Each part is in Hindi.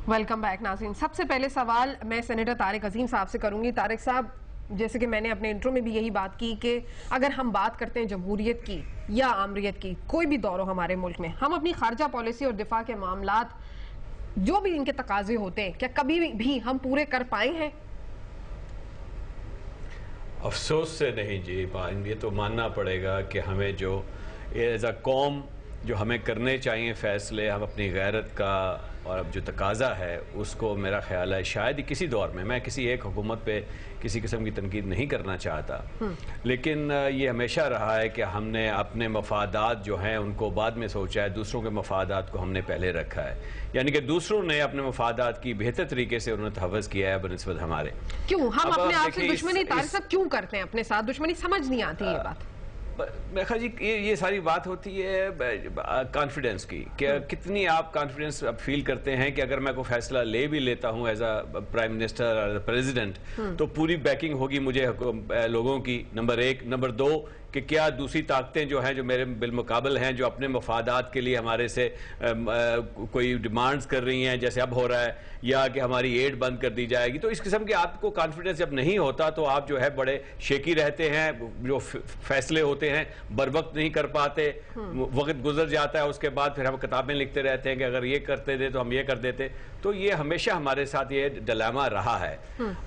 वेलकम बैक नाज़रीन। सबसे पहले सवाल मैं सेनेटर तारिक अजीम साहब से करूंगी। तारिक साहब, जैसे कि मैंने अपने इंट्रो में भी यही बात की कि अगर हम बात करते हैं जमहूरियत की या आमरीत की, कोई भी दौर हो हमारे मुल्क में, हम अपनी खारजा पॉलिसी और दिफा के मामलात जो भी इनके तकाजे होते हैं, क्या कभी भी हम पूरे कर पाए हैं? अफसोस से नहीं जी, ये तो मानना पड़ेगा कि हमें जो एज अ कौम जो हमें करने चाहिए फैसले, हम अपनी गैरत का और अब जो तकाजा है उसको, मेरा ख्याल है शायद ही किसी दौर में, मैं किसी एक हुकूमत पे किसी किस्म की तनकीद नहीं करना चाहता, लेकिन ये हमेशा रहा है कि हमने अपने मफादात जो हैं उनको बाद में सोचा है, दूसरों के मफादात को हमने पहले रखा है। यानी कि दूसरों ने अपने मफादात की बेहतर तरीके से उन्होंने तहफ़्फ़ुज़ किया है बनिस्बत हमारे। क्यों हम अपने आप से दुश्मनी तारिक साहब क्यों करते हैं? अपने साथ दुश्मनी समझ नहीं आती ये बात। मेरा जी ये सारी बात होती है कॉन्फिडेंस की, कि कितनी आप कॉन्फिडेंस अब फील करते हैं कि अगर मैं कोई फैसला ले भी लेता हूं एज अ प्राइम मिनिस्टर और प्रेसिडेंट, तो पूरी बैकिंग होगी मुझे लोगों की, नंबर एक। नंबर दो कि क्या दूसरी ताकतें जो हैं, जो मेरे बिलमुकाबल हैं, जो अपने मफादात के लिए हमारे से कोई डिमांड्स कर रही हैं, जैसे अब हो रहा है, या कि हमारी एड बंद कर दी जाएगी। तो इस किस्म के आपको कॉन्फिडेंस जब नहीं होता तो आप जो है बड़े शेकी रहते हैं, जो फैसले होते हैं बर वक्त नहीं कर पाते, वक्त गुजर जाता है, उसके बाद फिर हम किताबें लिखते रहते हैं कि अगर ये करते थे तो हम ये कर देते। तो ये हमेशा हमारे साथ ये डिलेमा रहा है।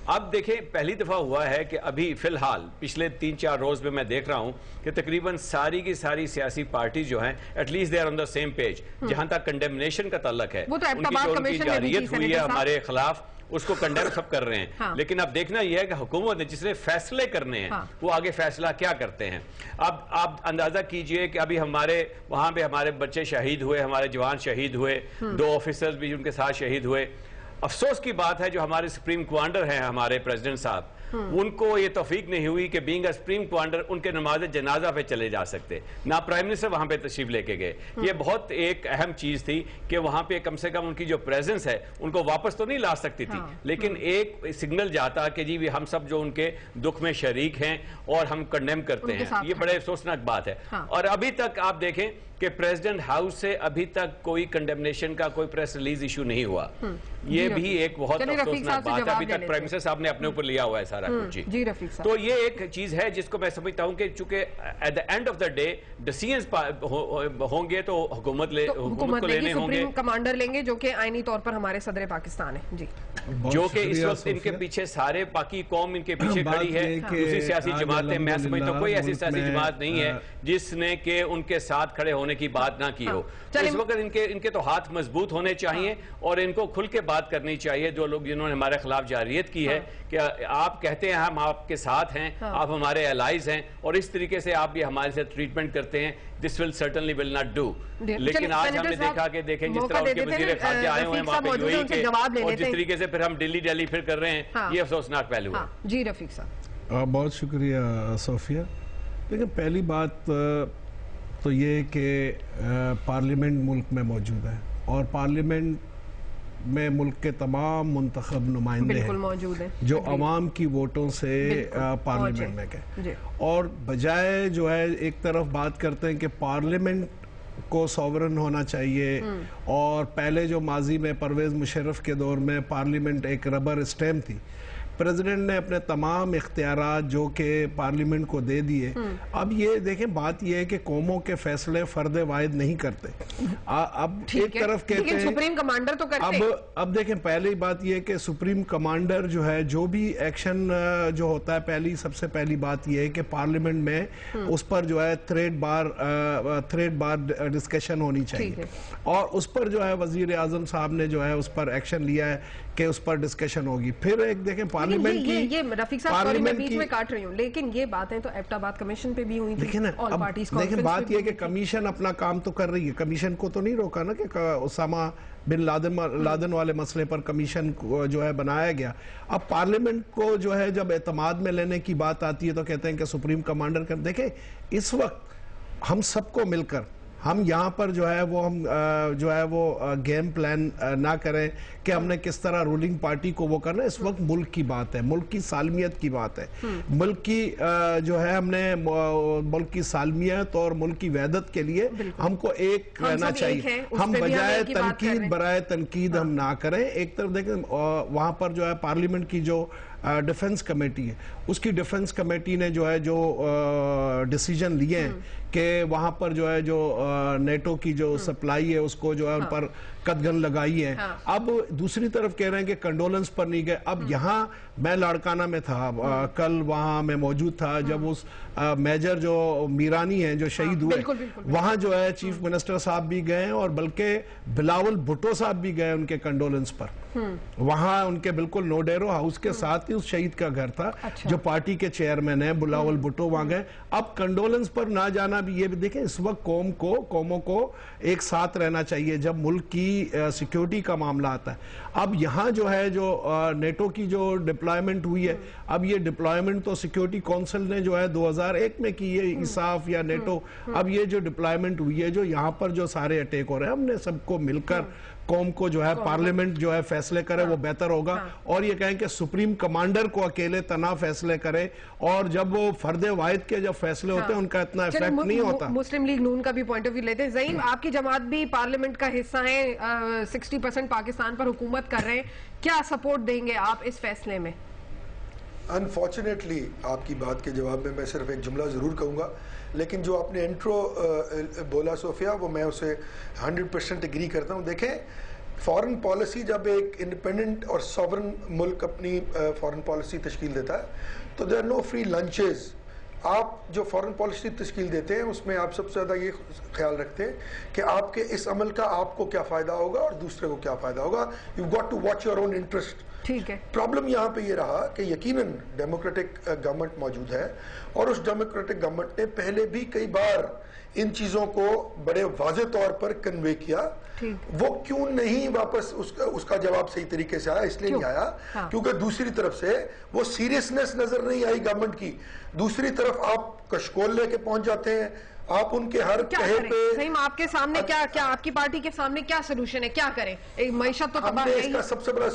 अब देखें, पहली दफा हुआ है कि अभी फिलहाल पिछले 3-4 रोज में मैं देख रहा हूं कि तकरीबन सारी की सारी सियासी पार्टी जो हैं, at least they are on the same page. जहां तक कंडेमनेशन का ताल्लुक है, उनकी जारियत हुई है हमारे खिलाफ, उसको कंडेम सब कर रहे हैं। हाँ। लेकिन अब देखना यह है कि हुकूमत ने जिसने फैसले करने हैं, हाँ, वो आगे फैसला क्या करते हैं। अब आप अंदाजा कीजिए कि अभी हमारे वहां पे हमारे बच्चे शहीद हुए, हमारे जवान शहीद हुए, 2 ऑफिसर्स भी उनके साथ शहीद हुए। अफसोस की बात है जो हमारे सुप्रीम कमांडर हैं, हमारे प्रेसिडेंट साहब, उनको ये तौफीक नहीं हुई कि बीइंग अ सुप्रीम कमांडर उनके नमाज जनाजा पे चले जा सकते, ना प्राइम मिनिस्टर वहां पे तशरीफ लेके गए। ये बहुत एक अहम चीज थी कि वहां पे कम से कम उनकी जो प्रेजेंस है उनको वापस तो नहीं ला सकती थी, लेकिन एक सिग्नल जाता कि जी भी हम सब जो उनके दुख में शरीक हैं और हम कंडेम करते हैं। ये बड़े अफसोसनाक बात है। और अभी तक आप देखें कि प्रेसिडेंट हाउस से अभी तक कोई कंडेमनेशन का कोई प्रेस रिलीज इशू नहीं हुआ। ये भी एक बहुत अफसोसनाक बात है। अभी तक प्राइम मिनिस्टर साहब ने अपने ऊपर लिया हुआ है सारा कुछ। जी रफीक साहब, तो ये एक चीज है जिसको मैं समझता हूं कि चूंकि at the end of the day decisions होंगे तो हुकूमत को लेने होंगे, कमांडर लेंगे, जो कि आईनी तौर पर हमारे सदर पाकिस्तान है। जी, जो कि इस वक्त इनके पीछे सारे बाकी कौम इनके पीछे खड़ी है। दूसरी सियासी जमातें, मैं समझता हूं कोई ऐसी सियासी जमात नहीं है जिसने के उनके साथ खड़े होने की बात ना की हो। तो इस वक्त इनके तो हाथ मजबूत होने चाहिए और इनको खुल के बात करनी चाहिए। जो लोग जिन्होंने हमारे खिलाफ जारियत की है कि आप कहते हैं हम आपके साथ हैं, आप हमारे एलाइज हैं, और इस तरीके से आप भी हमारे साथ ट्रीटमेंट करते हैं, this will certainly will not do. लेकिन आज हमने देखा कि देखें जिस तरह उनके वज़ीर खारजा आए हुए हैं वहां पे यूएई के, और जिस तरीके से फिर हम दिल्ली फिर कर रहे हैं, ये अफसोसनाक पहलू है। जी रफीक साहब, बहुत शुक्रिया सोफिया। लेकिन पहली बात तो ये कि पार्लियामेंट मुल्क में मौजूद है और पार्लियामेंट में मुल्क के तमाम मुंतखब नुमाइंदे हैं मौजूद हैं, जो अवाम की वोटों से पार्लियामेंट में गए। और बजाय जो है एक तरफ बात करते हैं कि पार्लियामेंट को सॉवरन होना चाहिए, और पहले जो माजी में परवेज मुशर्रफ के दौर में पार्लियामेंट एक रबर स्टैम्प थी, प्रेसिडेंट ने अपने तमाम इख्तियारात जो कि पार्लियामेंट को दे दिए। अब ये देखें, बात ये है कि कौमों के फैसले फर्द वाहिद नहीं करते। अब एक तरफ कहते हैं सुप्रीम कमांडर तो करते हैं। अब देखें, पहली बात ये है कि सुप्रीम कमांडर जो है, जो भी एक्शन जो होता है, सबसे पहली बात ये है कि पार्लियामेंट में उस पर जो है थ्रेड बार डिस्कशन होनी चाहिए, और उस पर जो है वजीर आजम साहब ने जो है उस पर एक्शन लिया है कि उस पर डिस्कशन होगी। फिर एक देखें पार्लियामेंट की, ये रफीक साहब सॉरी मैं बीच में काट रही हूँ, लेकिन ये बातें तो एबटाबाद कमीशन पे भी हुई थी। देखिए ना, लेकिन बात ये है कि कमीशन अपना काम तो कर रही है, कमीशन को तो नहीं रोका ना कि उसामा बिन लादेन वाले मसले पर कमीशन जो है बनाया गया। अब पार्लियामेंट को जो है जब एतमाद में लेने की बात आती है तो कहते हैं कि सुप्रीम कमांडर कर। देखें, इस वक्त हम सबको मिलकर हम यहाँ पर जो है वो गेम प्लान ना करें कि हमने किस तरह रूलिंग पार्टी को वो करना है। इस वक्त मुल्क की बात है, मुल्क की सालमियत की बात है। मुल्क की जो है हमने मुल्क की सालमियत और मुल्क की वहदत के लिए हमको एक रहना चाहिए। हम बजाय तनकीद बराए तनकीद हम ना करें। एक तरफ देखें वहां पर जो है पार्लियामेंट की जो डिफेंस कमेटी है, उसकी डिफेंस कमेटी ने जो है जो डिसीजन लिए हैं कि वहां पर जो है जो नेटो की जो सप्लाई है उसको जो है उन पर कदगन लगाई है। अब दूसरी तरफ कह रहे हैं कि कंडोलेंस पर नहीं गए। अब यहाँ मैं लाड़काना में था, कल वहां मैं मौजूद था जब उस मेजर जो मीरानी है जो शहीद हुए, वहां जो है चीफ मिनिस्टर साहब भी गए और बल्कि बिलावल भुट्टो साहब भी गए उनके कंडोलेंस पर। वहां उनके बिल्कुल नोडेरो हाउस के साथ ही उस शहीद का घर था। अच्छा। जो पार्टी के चेयरमैन है बिलावल भुट्टो वहां गए। अब कंडोलेंस पर ना जाना भी, ये भी देखें इस वक्त कौमों को एक साथ रहना चाहिए जब मुल्क की सिक्योरिटी का मामला आता है। अब यहाँ जो है जो नेटो की जो डिप्लॉयमेंट हुई है, अब ये डिप्लॉयमेंट तो सिक्योरिटी काउंसिल ने जो है 2001 में की है, ISAF या नेटो। अब ये जो डिप्लॉयमेंट हुई है, जो यहाँ पर जो सारे अटैक हो रहे हैं, हमने सबको मिलकर कौम को जो है पार्लियामेंट जो है फैसले करे वो बेहतर होगा। और ये कहें कि सुप्रीम कमांडर को अकेले तना फैसले करे, और जब वो फर्दे वाहिद के जब फैसले होते हैं उनका इतना इफेक्ट नहीं होता। मुस्लिम लीग नून का भी पॉइंट ऑफ व्यू लेते हैं। ज़ईम, आपकी जमात भी पार्लियामेंट का हिस्सा है, 60% पाकिस्तान पर हुकूमत कर रहे हैं, क्या सपोर्ट देंगे आप इस फैसले में? अनफॉर्चुनेटली आपकी बात के जवाब में मैं सिर्फ एक जुमला ज़रूर कहूँगा, लेकिन जो आपने इंट्रो बोला सोफिया, वो मैं उसे 100% एग्री करता हूँ। देखें, फॉरेन पॉलिसी जब एक इंडिपेंडेंट और सॉवरन मुल्क अपनी फॉरेन पॉलिसी तश्कील देता है तो there are no free lunches. आप जो फॉरेन पॉलिसी तश्कील देते हैं उसमें आप सबसे ज़्यादा ये ख्याल रखते हैं कि आपके इस अमल का आपको क्या फ़ायदा होगा और दूसरे को क्या फ़ायदा होगा। You got to watch your own interest. ठीक है। प्रॉब्लम यहाँ पे ये रहा कि यकीनन डेमोक्रेटिक गवर्नमेंट मौजूद है और उस डेमोक्रेटिक गवर्नमेंट ने पहले भी कई बार इन चीज़ों को बड़े वाज़े तौर पर कन्वे किया। वो क्यों नहीं वापस उसका जवाब सही तरीके से आया? इसलिए नहीं आया क्योंकि दूसरी तरफ से वो सीरियसनेस नजर नहीं आई गवर्नमेंट की। दूसरी तरफ आप कशकोल लेके पहुंच जाते हैं, आप उनके हर कहे पे। आपके सामने क्या आपकी पार्टी के सामने क्या सोल्यूशन है? क्या करें? एक मईशत तो तबाह है। इसका सबसे बड़ा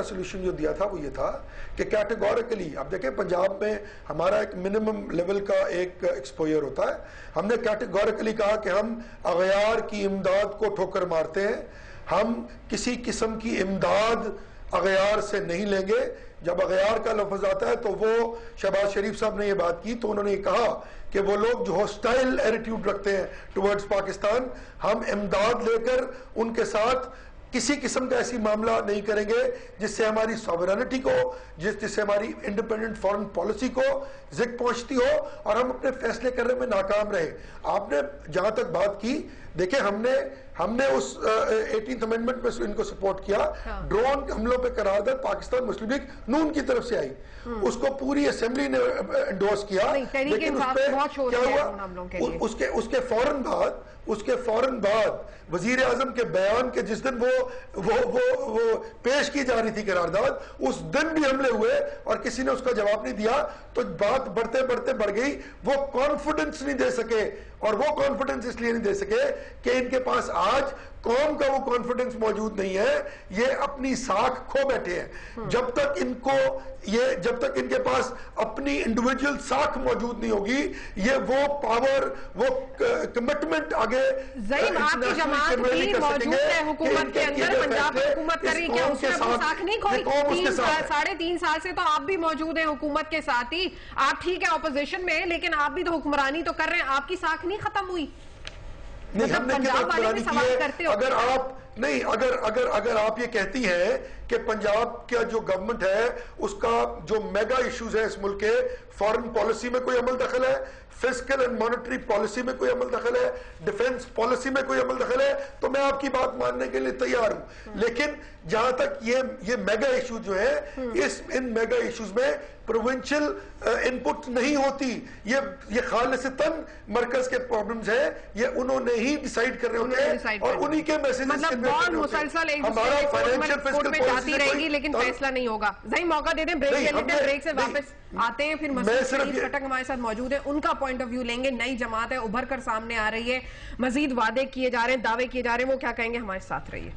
सोल्यूशन जो दिया था वो ये था कि कैटेगोरिकली, आप देखें पंजाब में हमारा एक मिनिमम लेवल का एक एक्सपोजर होता है। हमने कैटेगोरिकली कहा कि हम अगयार की इमदाद को ठोकर मारते हैं, हम किसी किस्म की इमदाद अगयार से नहीं लेंगे। जब अगयार का लफ्ज आता है तो वो शहबाज शरीफ साहब ने ये बात की तो उन्होंने कहा कि वो लोग जो हॉस्टाइल एटीट्यूड रखते हैं टुवर्ड्स पाकिस्तान, हम इमदाद लेकर उनके साथ किसी किस्म का ऐसी मामला नहीं करेंगे जिससे हमारी सॉवरेनिटी को, जिससे हमारी इंडिपेंडेंट फॉरेन पॉलिसी को जिक पहुंचती हो और हम अपने फैसले करने में नाकाम रहे। आपने जहां तक बात की, देखिए हमने उस 18th अमेंडमेंट में इनको सपोर्ट किया। ड्रोन हमलों पे करारदाद पाकिस्तान मुस्लिम लीग नून की तरफ से आई, उसको पूरी असेंबली ने एंडोर्स किया। लेकिन उस पे क्या हुआ? उसके फौरन बाद वजीर आजम के बयान के जिस दिन वो पेश की जा रही थी करारदाद, उस दिन भी हमले हुए और किसी ने उसका जवाब नहीं दिया। तो बात बढ़ते बढ़ते बढ़ गई। वो कॉन्फिडेंस नहीं दे सके, और वो कॉन्फिडेंस इसलिए नहीं दे सके कि इनके पास आज कौम का वो कॉन्फिडेंस मौजूद नहीं है। ये अपनी साख खो बैठे हैं। जब तक इनके पास अपनी इंडिविजुअल साख मौजूद नहीं होगी, ये वो पावर, वो कमिटमेंट आगे आपकी जमात भी मौजूद है हुकूमत के अंदर, पंजाब में हुकूमत कर रही, क्या उसमें अपनी साख नहीं खोई? 3.5 साल से तो आप भी मौजूद हैं हुकूमत के साथ ही। आप ठीक है ऑपोजिशन में, लेकिन आप भी तो हुक्मरानी तो कर रहे हैं, आपकी साख नहीं खत्म हुई। नहीं, हमने अगर आप ये कहती हैं कि पंजाब का जो गवर्नमेंट है उसका जो मेगा इश्यूज है इस मुल्क के, फॉरेन पॉलिसी में कोई अमल दखल है, फिस्कल एंड मॉनेटरी पॉलिसी में कोई अमल दखल है, डिफेंस पॉलिसी में कोई अमल दखल है, तो मैं आपकी बात मानने के लिए तैयार हूं। लेकिन जहां तक ये मेगा इश्यू जो है, इन मेगा इश्यूज में प्रोविंशियल इनपुट नहीं होती। ये खालिसतन मरकज के प्रॉब्लम्स है, ये उन्होंने ही डिसाइड कर रहे होते हैं और उन्हीं के मैसेजेस मतलब बॉल मुसलसल एक दूसरे के कोर्ट में जाती रहेगी लेकिन फैसला नहीं होगा। सही मौका दे दें, ब्रेक ले लेते हैं, ब्रेक से वापस आते हैं, फिर मसूद खटक हमारे साथ मौजूद है, उनका पॉइंट ऑफ व्यू लेंगे। नई जमात है, उभर कर सामने आ रही है, मजीद वादे किए जा रहे हैं, दावे किए जा रहे हैं, वो क्या कहेंगे, हमारे साथ रहिए।